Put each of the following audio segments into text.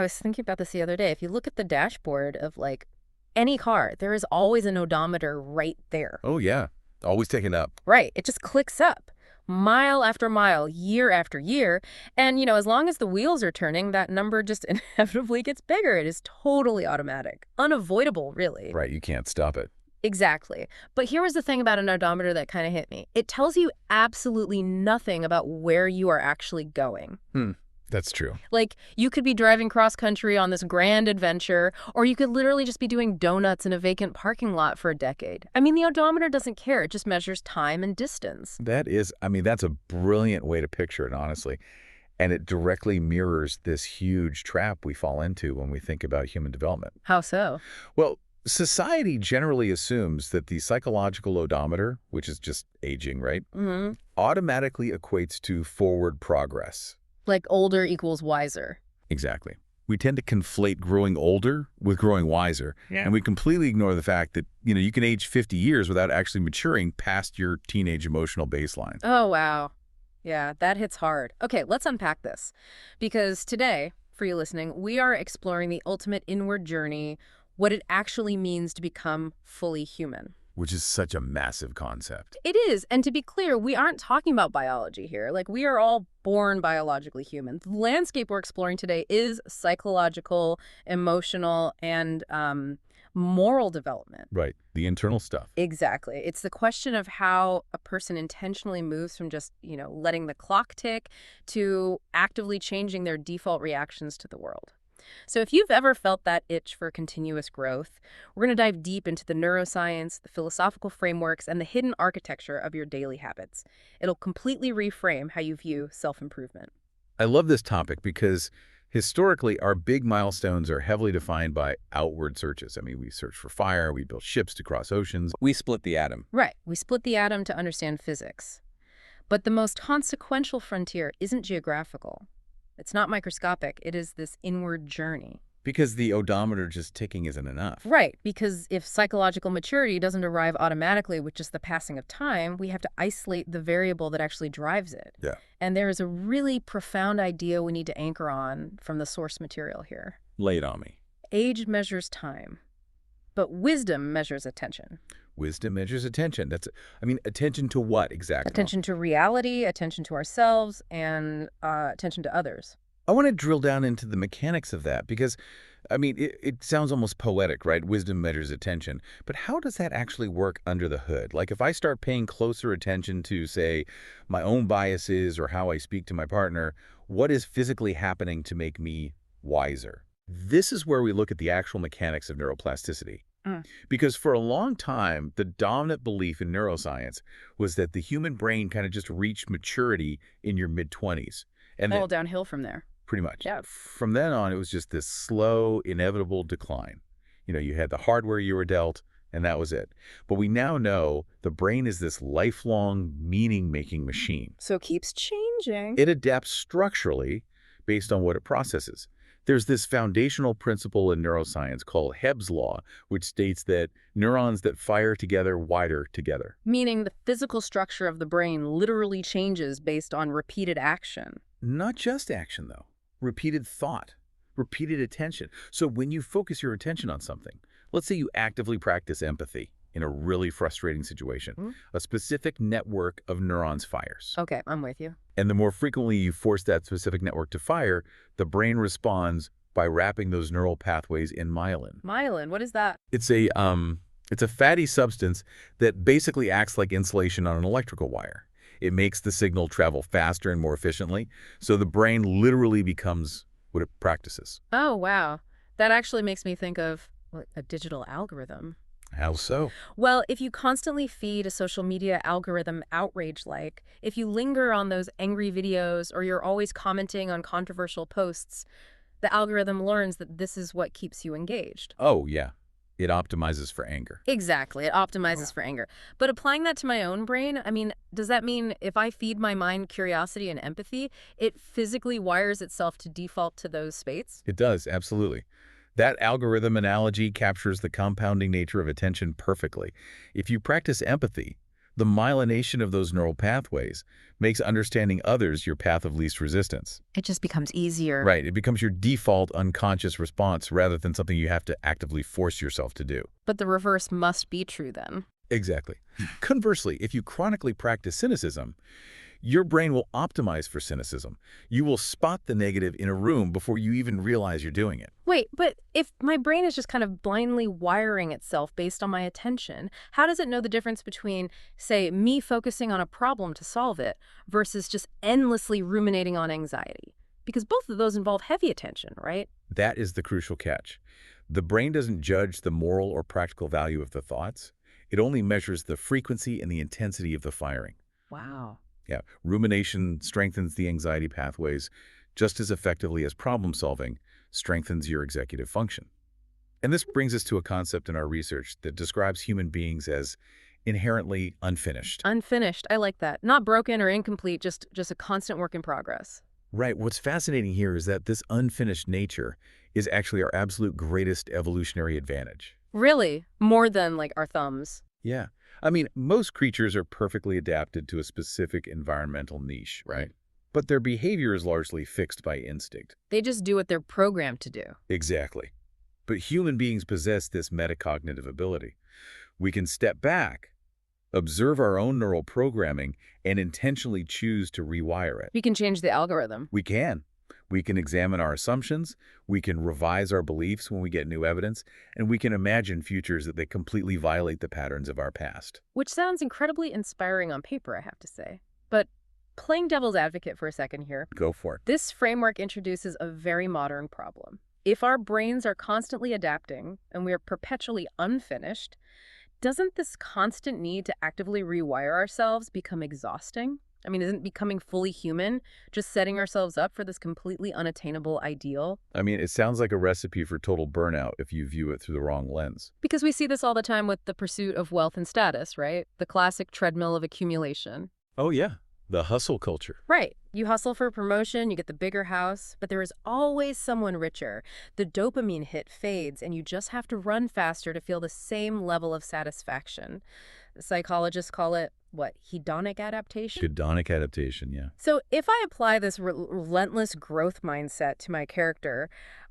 I was thinking about this the other day. If you look at the dashboard of like any car, there is always an odometer right there. Oh, yeah. Always taken up. Right. It just clicks up mile after mile, year after year. And, as long as the wheels are turning, that number just inevitably gets bigger. It is totally automatic. Unavoidable, really. Right. You can't stop it. Exactly. But here was the thing about an odometer that kind of hit me. It tells you absolutely nothing about where you are actually going. That's true. Like, you could be driving cross country on this grand adventure, or you could literally just be doing donuts in a vacant parking lot for a decade. I mean, the odometer doesn't care. It just measures time and distance. That's a brilliant way to picture it, honestly. And it directly mirrors this huge trap we fall into when we think about human development. How so? Well, society generally assumes that the psychological odometer, which is just aging, right, automatically equates to forward progress. Like older equals wiser. Exactly. We tend to conflate growing older with growing wiser, and we completely ignore the fact that, you can age 50 years without actually maturing past your teenage emotional baseline. Oh, wow. Yeah, that hits hard. Okay, let's unpack this. Because today, for you listening, we are exploring the ultimate inward journey, what it actually means to become fully human. Which is such a massive concept. It is. And to be clear, we aren't talking about biology here. Like, we are all born biologically human. The landscape we're exploring today is psychological, emotional, and moral development. Right. The internal stuff. Exactly. It's the question of how a person intentionally moves from just, letting the clock tick to actively changing their default reactions to the world. So if you've ever felt that itch for continuous growth, we're going to dive deep into the neuroscience, the philosophical frameworks, and the hidden architecture of your daily habits. It'll completely reframe how you view self-improvement. I love this topic because historically, our big milestones are heavily defined by outward searches. I mean, we search for fire, we built ships to cross oceans, we split the atom. Right. We split the atom to understand physics. But the most consequential frontier isn't geographical. It's not microscopic. It is this inward journey. Because the odometer just ticking isn't enough. Right, because if psychological maturity doesn't arrive automatically with just the passing of time, we have to isolate the variable that actually drives it. Yeah. And there is a really profound idea we need to anchor on from the source material here. Lay it on me. Age measures time, but wisdom measures attention. Wisdom measures attention. Attention to what exactly? Attention to reality, attention to ourselves, and attention to others. I want to drill down into the mechanics of that because, it sounds almost poetic, right? Wisdom measures attention. But how does that actually work under the hood? Like if I start paying closer attention to, say, my own biases or how I speak to my partner, what is physically happening to make me wiser? This is where we look at the actual mechanics of neuroplasticity. Because for a long time, the dominant belief in neuroscience was that the human brain kind of just reached maturity in your mid-20s. And all downhill from there. Pretty much. Yeah. From then on, it was just this slow, inevitable decline. You had the hardware you were dealt, and that was it. But we now know the brain is this lifelong, meaning-making machine. So it keeps changing. It adapts structurally based on what it processes. There's this foundational principle in neuroscience called Hebb's law, which states that neurons that fire together wire together. Meaning the physical structure of the brain literally changes based on repeated action. Not just action, though. Repeated thought, repeated attention. So when you focus your attention on something, let's say you actively practice empathy in a really frustrating situation, a specific network of neurons fires. Okay, I'm with you. And the more frequently you force that specific network to fire, the brain responds by wrapping those neural pathways in myelin. Myelin, what is that? It's a fatty substance that basically acts like insulation on an electrical wire. It makes the signal travel faster and more efficiently, so the brain literally becomes what it practices. Oh, wow. That actually makes me think of a digital algorithm. How so? Well, if you constantly feed a social media algorithm outrage-like, if you linger on those angry videos or you're always commenting on controversial posts, the algorithm learns that this is what keeps you engaged. Oh, yeah. It optimizes for anger. Exactly. It optimizes for anger. But applying that to my own brain, does that mean if I feed my mind curiosity and empathy, it physically wires itself to default to those states? It does, absolutely. That algorithm analogy captures the compounding nature of attention perfectly. If you practice empathy, The myelination of those neural pathways makes understanding others your path of least resistance. It just becomes easier. Right, it becomes your default unconscious response rather than something you have to actively force yourself to do. But the reverse must be true then. Exactly. Conversely, if you chronically practice cynicism, your brain will optimize for cynicism. You will spot the negative in a room before you even realize you're doing it. Wait, but if my brain is just kind of blindly wiring itself based on my attention, how does it know the difference between, say, me focusing on a problem to solve it versus just endlessly ruminating on anxiety? Because both of those involve heavy attention, right? That is the crucial catch. The brain doesn't judge the moral or practical value of the thoughts. It only measures the frequency and the intensity of the firing. Wow. Yeah, rumination strengthens the anxiety pathways just as effectively as problem solving strengthens your executive function. And this brings us to a concept in our research that describes human beings as inherently unfinished. Unfinished. I like that. Not broken or incomplete, just a constant work in progress. Right, what's fascinating here is that this unfinished nature is actually our absolute greatest evolutionary advantage. Really? More than, like, our thumbs. Yeah. I mean, most creatures are perfectly adapted to a specific environmental niche, right? But their behavior is largely fixed by instinct. They just do what they're programmed to do. Exactly. But human beings possess this metacognitive ability. We can step back, observe our own neural programming, and intentionally choose to rewire it. We can change the algorithm. We can. We can examine our assumptions, we can revise our beliefs when we get new evidence, and we can imagine futures that completely violate the patterns of our past. Which sounds incredibly inspiring on paper, I have to say. But playing devil's advocate for a second here, Go for it. this framework introduces a very modern problem. If our brains are constantly adapting and we are perpetually unfinished, doesn't this constant need to actively rewire ourselves become exhausting? I mean, isn't becoming fully human just setting ourselves up for this completely unattainable ideal? I mean, it sounds like a recipe for total burnout if you view it through the wrong lens. Because we see this all the time with the pursuit of wealth and status, right? The classic treadmill of accumulation. Oh, yeah. The hustle culture. Right. You hustle for a promotion, you get the bigger house, but there is always someone richer. The dopamine hit fades, and you just have to run faster to feel the same level of satisfaction. Psychologists call it, what, hedonic adaptation? Hedonic adaptation, yeah. So if I apply this relentless growth mindset to my character,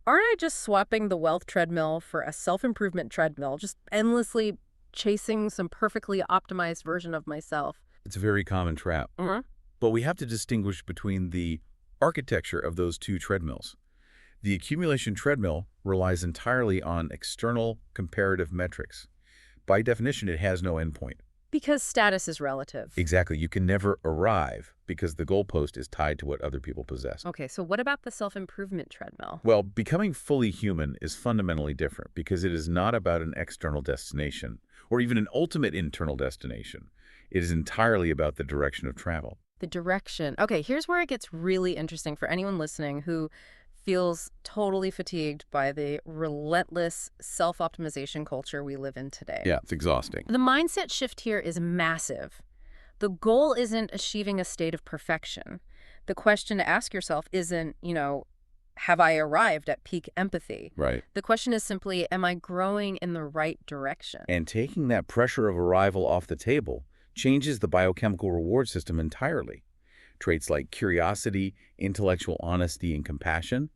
aren't I just swapping the wealth treadmill for a self-improvement treadmill, just endlessly chasing some perfectly optimized version of myself? It's a very common trap. But we have to distinguish between the architecture of those two treadmills. The accumulation treadmill relies entirely on external comparative metrics. By definition, it has no endpoint. Because status is relative. Exactly. You can never arrive because the goalpost is tied to what other people possess. Okay, so what about the self-improvement treadmill? Well, becoming fully human is fundamentally different because it is not about an external destination or even an ultimate internal destination. It is entirely about the direction of travel. The direction. Okay, here's where it gets really interesting for anyone listening who feels totally fatigued by the relentless self-optimization culture we live in today. Yeah, it's exhausting. The mindset shift here is massive. The goal isn't achieving a state of perfection. The question to ask yourself isn't, have I arrived at peak empathy? Right. The question is simply, am I growing in the right direction? And taking that pressure of arrival off the table changes the biochemical reward system entirely. Traits like curiosity, intellectual honesty, and compassion,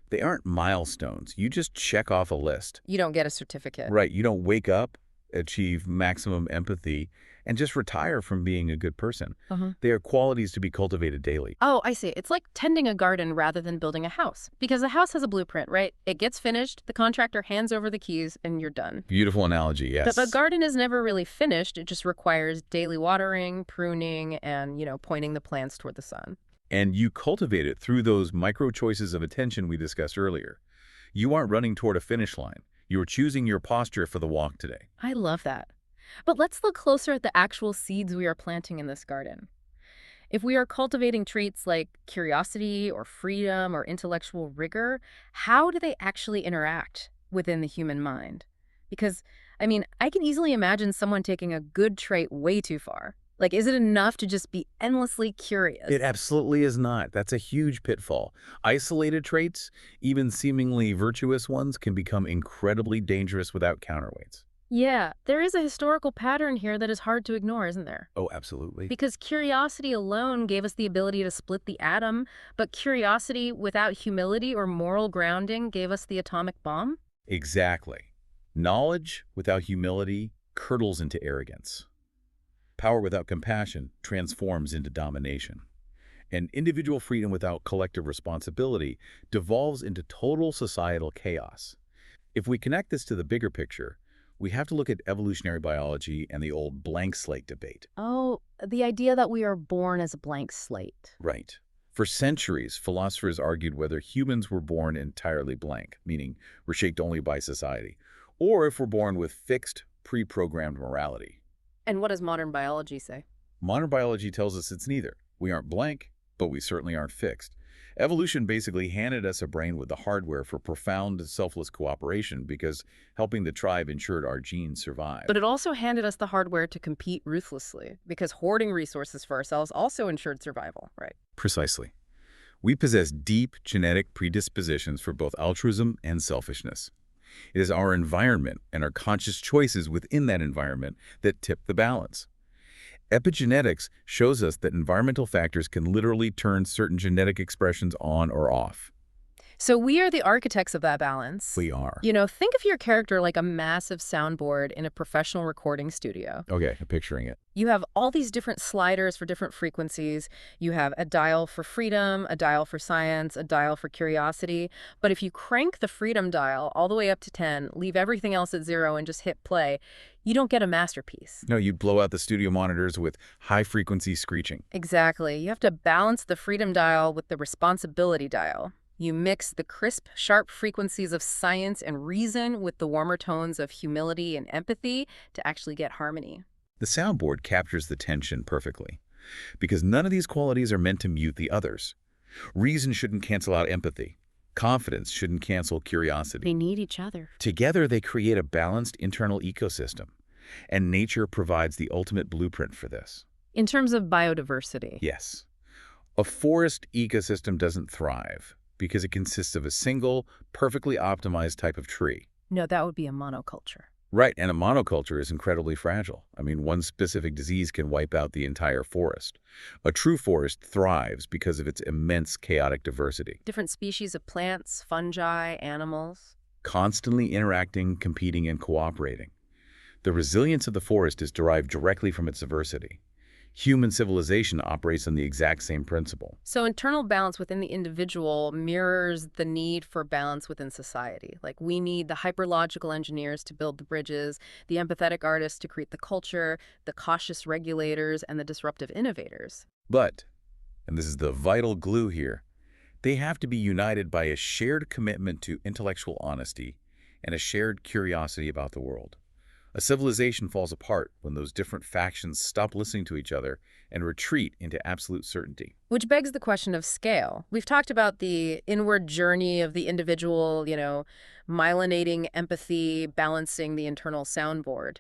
they aren't milestones. You just check off a list. You don't get a certificate. Right. You don't wake up, achieve maximum empathy, and just retire from being a good person. They are qualities to be cultivated daily. Oh, I see. It's like tending a garden rather than building a house. Because a house has a blueprint, right? It gets finished, the contractor hands over the keys, and you're done. Beautiful analogy, yes. But a garden is never really finished. It just requires daily watering, pruning, and, pointing the plants toward the sun. And you cultivate it through those micro choices of attention we discussed earlier. You aren't running toward a finish line. You're choosing your posture for the walk today. I love that. But let's look closer at the actual seeds we are planting in this garden. If we are cultivating traits like curiosity or freedom or intellectual rigor, how do they actually interact within the human mind? Because, I can easily imagine someone taking a good trait way too far. Like, is it enough to just be endlessly curious? It absolutely is not. That's a huge pitfall. Isolated traits, even seemingly virtuous ones, can become incredibly dangerous without counterweights. Yeah, there is a historical pattern here that is hard to ignore, isn't there? Oh, absolutely. Because curiosity alone gave us the ability to split the atom, but curiosity without humility or moral grounding gave us the atomic bomb? Exactly. Knowledge without humility curdles into arrogance. Power without compassion transforms into domination. And individual freedom without collective responsibility devolves into total societal chaos. If we connect this to the bigger picture, we have to look at evolutionary biology and the old blank slate debate. Oh, the idea that we are born as a blank slate. Right. For centuries, philosophers argued whether humans were born entirely blank, meaning we're shaped only by society, or if we're born with fixed, pre-programmed morality. And what does modern biology say? Modern biology tells us it's neither. We aren't blank, but we certainly aren't fixed. Evolution basically handed us a brain with the hardware for profound, selfless cooperation because helping the tribe ensured our genes survive. But it also handed us the hardware to compete ruthlessly, because hoarding resources for ourselves also ensured survival, right? Precisely. We possess deep genetic predispositions for both altruism and selfishness. It is our environment and our conscious choices within that environment that tip the balance. Epigenetics shows us that environmental factors can literally turn certain genetic expressions on or off. So we are the architects of that balance. We are. Think of your character like a massive soundboard in a professional recording studio. Okay, I'm picturing it. You have all these different sliders for different frequencies. You have a dial for freedom, a dial for science, a dial for curiosity. But if you crank the freedom dial all the way up to 10, leave everything else at 0 and just hit play, you don't get a masterpiece. No, you'd blow out the studio monitors with high-frequency screeching. Exactly. You have to balance the freedom dial with the responsibility dial. You mix the crisp, sharp frequencies of science and reason with the warmer tones of humility and empathy to actually get harmony. The soundboard captures the tension perfectly, because none of these qualities are meant to mute the others. Reason shouldn't cancel out empathy. Confidence shouldn't cancel curiosity. They need each other. Together, they create a balanced internal ecosystem, and nature provides the ultimate blueprint for this. In terms of biodiversity. Yes, a forest ecosystem doesn't thrive because it consists of a single, perfectly optimized type of tree. No, that would be a monoculture. Right, and a monoculture is incredibly fragile. I mean, one specific disease can wipe out the entire forest. A true forest thrives because of its immense chaotic diversity, Different species of plants, fungi, animals. constantly interacting, competing, and cooperating. The resilience of the forest is derived directly from its diversity. Human civilization operates on the exact same principle. So internal balance within the individual mirrors the need for balance within society. Like we need the hyperlogical engineers to build the bridges, the empathetic artists to create the culture, the cautious regulators, and the disruptive innovators. But, and this is the vital glue here, they have to be united by a shared commitment to intellectual honesty and a shared curiosity about the world. A civilization falls apart when those different factions stop listening to each other and retreat into absolute certainty. Which begs the question of scale. We've talked about the inward journey of the individual, myelinating empathy, balancing the internal soundboard.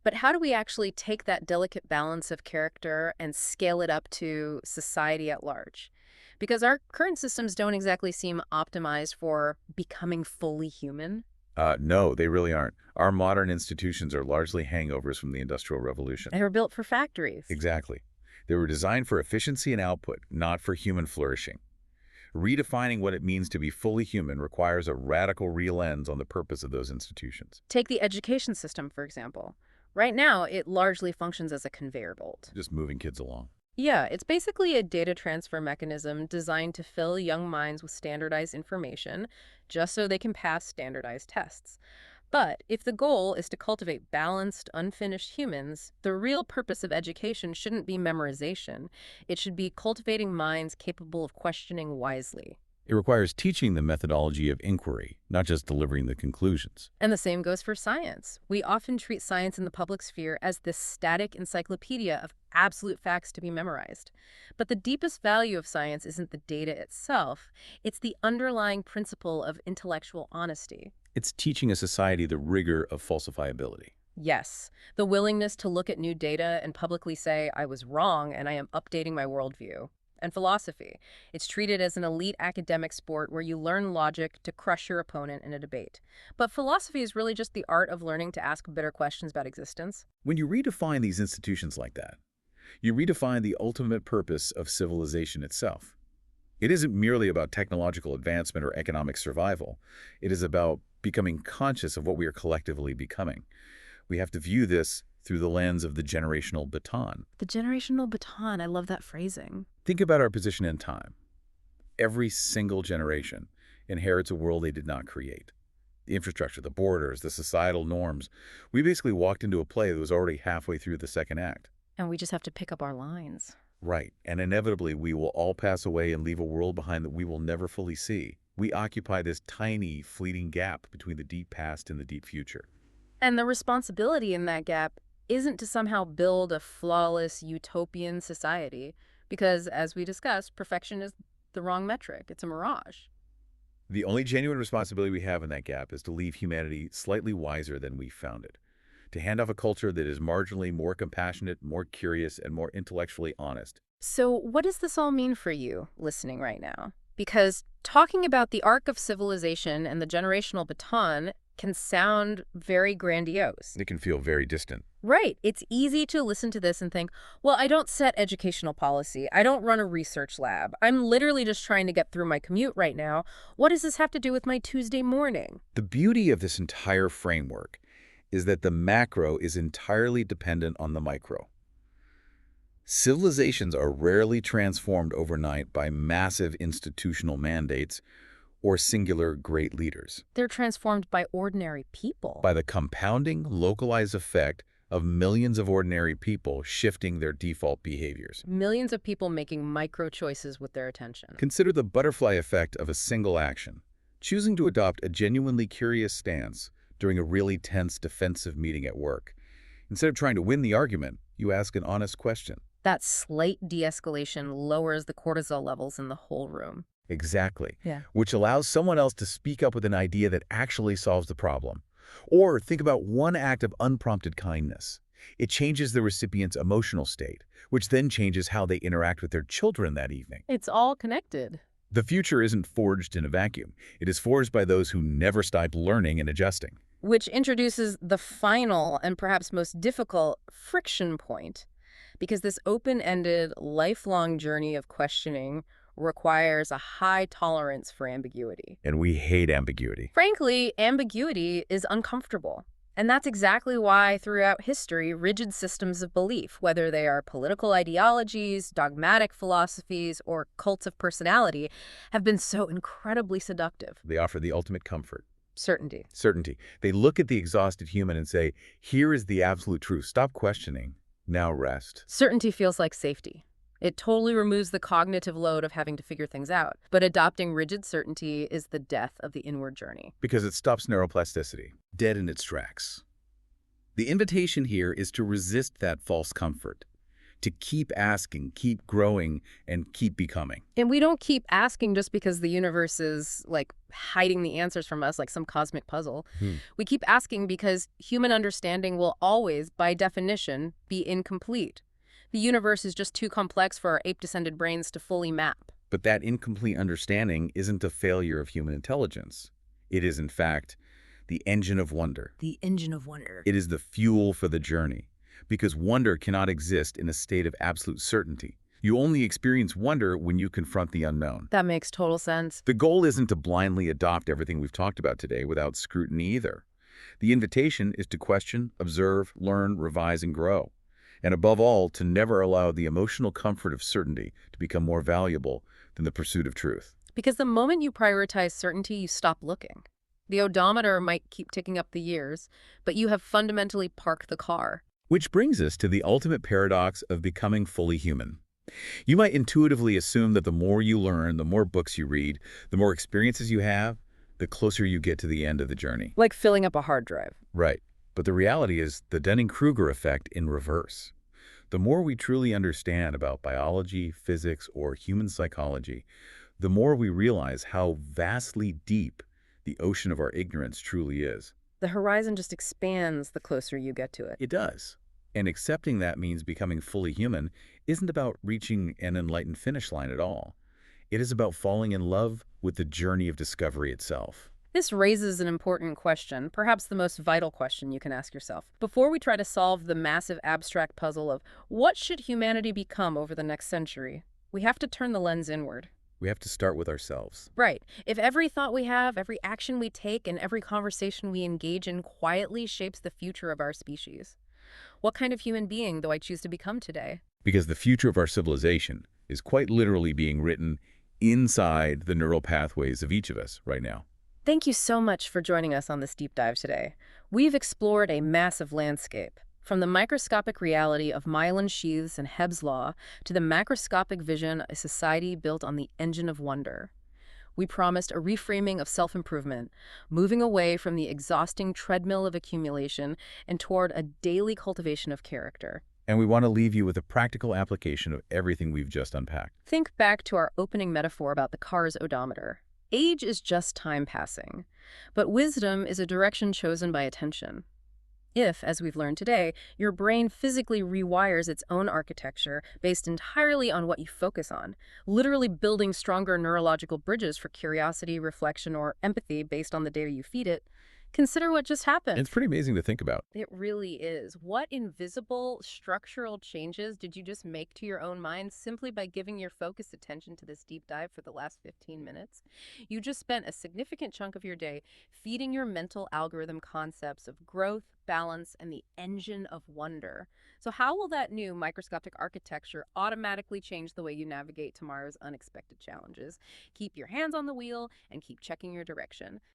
But how do we actually take that delicate balance of character and scale it up to society at large? Because our current systems don't exactly seem optimized for becoming fully human. No, they really aren't. Our modern institutions are largely hangovers from the Industrial Revolution. They were built for factories. Exactly. They were designed for efficiency and output, not for human flourishing. Redefining what it means to be fully human requires a radical re-lens on the purpose of those institutions. Take the education system, for example. Right now, it largely functions as a conveyor belt. Just moving kids along. Yeah, it's basically a data transfer mechanism designed to fill young minds with standardized information just so they can pass standardized tests. But if the goal is to cultivate balanced, unfinished humans, the real purpose of education shouldn't be memorization. It should be cultivating minds capable of questioning wisely. It requires teaching the methodology of inquiry, not just delivering the conclusions. And the same goes for science. We often treat science in the public sphere as this static encyclopedia of absolute facts to be memorized. But the deepest value of science isn't the data itself. It's the underlying principle of intellectual honesty. It's teaching a society the rigor of falsifiability. Yes, the willingness to look at new data and publicly say, I was wrong and I am updating my worldview. and philosophy. It's treated as an elite academic sport where you learn logic to crush your opponent in a debate. But philosophy is really just the art of learning to ask better questions about existence. When you redefine these institutions like that, you redefine the ultimate purpose of civilization itself. It isn't merely about technological advancement or economic survival. It is about becoming conscious of what we are collectively becoming. We have to view this through the lens of the generational baton. The generational baton, I love that phrasing. Think about our position in time. Every single generation inherits a world they did not create. The infrastructure, the borders, the societal norms. We basically walked into a play that was already halfway through the second act. And we just have to pick up our lines. Right, and inevitably we will all pass away and leave a world behind that we will never fully see. We occupy this tiny, fleeting gap between the deep past and the deep future. And the responsibility in that gap isn't to somehow build a flawless utopian society, because, as we discussed, perfection is the wrong metric. It's a mirage. The only genuine responsibility we have in that gap is to leave humanity slightly wiser than we found it, to hand off a culture that is marginally more compassionate, more curious, and more intellectually honest. So what does this all mean for you, listening right now? Because talking about the arc of civilization and the generational baton can sound very grandiose. It can feel very distant. Right. It's easy to listen to this and think, well, I don't set educational policy. I don't run a research lab. I'm literally just trying to get through my commute right now. What does this have to do with my Tuesday morning? The beauty of this entire framework is that the macro is entirely dependent on the micro. Civilizations are rarely transformed overnight by massive institutional mandates or singular great leaders. They're transformed by ordinary people. By the compounding, localized effect of millions of ordinary people shifting their default behaviors. Millions of people making micro choices with their attention. Consider the butterfly effect of a single action. Choosing to adopt a genuinely curious stance during a really tense defensive meeting at work. Instead of trying to win the argument, you ask an honest question. That slight de-escalation lowers the cortisol levels in the whole room. Exactly. Yeah. Which allows someone else to speak up with an idea that actually solves the problem. Or think about one act of unprompted kindness. It changes the recipient's emotional state, which then changes how they interact with their children that evening. It's all connected. The future isn't forged in a vacuum. It is forged by those who never stop learning and adjusting. Which introduces the final and perhaps most difficult friction point, because this open-ended, lifelong journey of questioning requires a high tolerance for ambiguity. And we hate ambiguity. Frankly, ambiguity is uncomfortable. And that's exactly why throughout history, rigid systems of belief, whether they are political ideologies, dogmatic philosophies, or cults of personality, have been so incredibly seductive. They offer the ultimate comfort. Certainty. Certainty. They look at the exhausted human and say, here is the absolute truth. Stop questioning. Now rest. Certainty feels like safety. It totally removes the cognitive load of having to figure things out. But adopting rigid certainty is the death of the inward journey. Because it stops neuroplasticity, dead in its tracks. The invitation here is to resist that false comfort, to keep asking, keep growing, and keep becoming. And we don't keep asking just because the universe is, like, hiding the answers from us like some cosmic puzzle. We keep asking because human understanding will always, by definition, be incomplete. The universe is just too complex for our ape-descended brains to fully map. But that incomplete understanding isn't a failure of human intelligence. It is, in fact, the engine of wonder. The engine of wonder. It is the fuel for the journey. Because wonder cannot exist in a state of absolute certainty. You only experience wonder when you confront the unknown. That makes total sense. The goal isn't to blindly adopt everything we've talked about today without scrutiny either. The invitation is to question, observe, learn, revise, and grow. And above all, to never allow the emotional comfort of certainty to become more valuable than the pursuit of truth. Because the moment you prioritize certainty, you stop looking. The odometer might keep ticking up the years, but you have fundamentally parked the car. Which brings us to the ultimate paradox of becoming fully human. You might intuitively assume that the more you learn, the more books you read, the more experiences you have, the closer you get to the end of the journey. Like filling up a hard drive. Right. But the reality is the Dunning-Kruger effect in reverse. The more we truly understand about biology, physics, or human psychology, the more we realize how vastly deep the ocean of our ignorance truly is. The horizon just expands the closer you get to it. It does. And accepting that means becoming fully human isn't about reaching an enlightened finish line at all. It is about falling in love with the journey of discovery itself. This raises an important question, perhaps the most vital question you can ask yourself. Before we try to solve the massive abstract puzzle of what should humanity become over the next century, we have to turn the lens inward. We have to start with ourselves. Right. If every thought we have, every action we take, and every conversation we engage in quietly shapes the future of our species, what kind of human being do I choose to become today? Because the future of our civilization is quite literally being written inside the neural pathways of each of us right now. Thank you so much for joining us on this deep dive today. We've explored a massive landscape, from the microscopic reality of myelin sheaths and Hebb's law to the macroscopic vision of a society built on the engine of wonder. We promised a reframing of self-improvement, moving away from the exhausting treadmill of accumulation and toward a daily cultivation of character. And we want to leave you with a practical application of everything we've just unpacked. Think back to our opening metaphor about the car's odometer. Age is just time passing, but wisdom is a direction chosen by attention. If, as we've learned today, your brain physically rewires its own architecture based entirely on what you focus on, literally building stronger neurological bridges for curiosity, reflection, or empathy based on the data you feed it, consider what just happened. It's pretty amazing to think about. It really is. What invisible structural changes did you just make to your own mind simply by giving your focused attention to this deep dive for the last 15 minutes? You just spent a significant chunk of your day feeding your mental algorithm concepts of growth, balance, and the engine of wonder. So how will that new microscopic architecture automatically change the way you navigate tomorrow's unexpected challenges? Keep your hands on the wheel and keep checking your direction.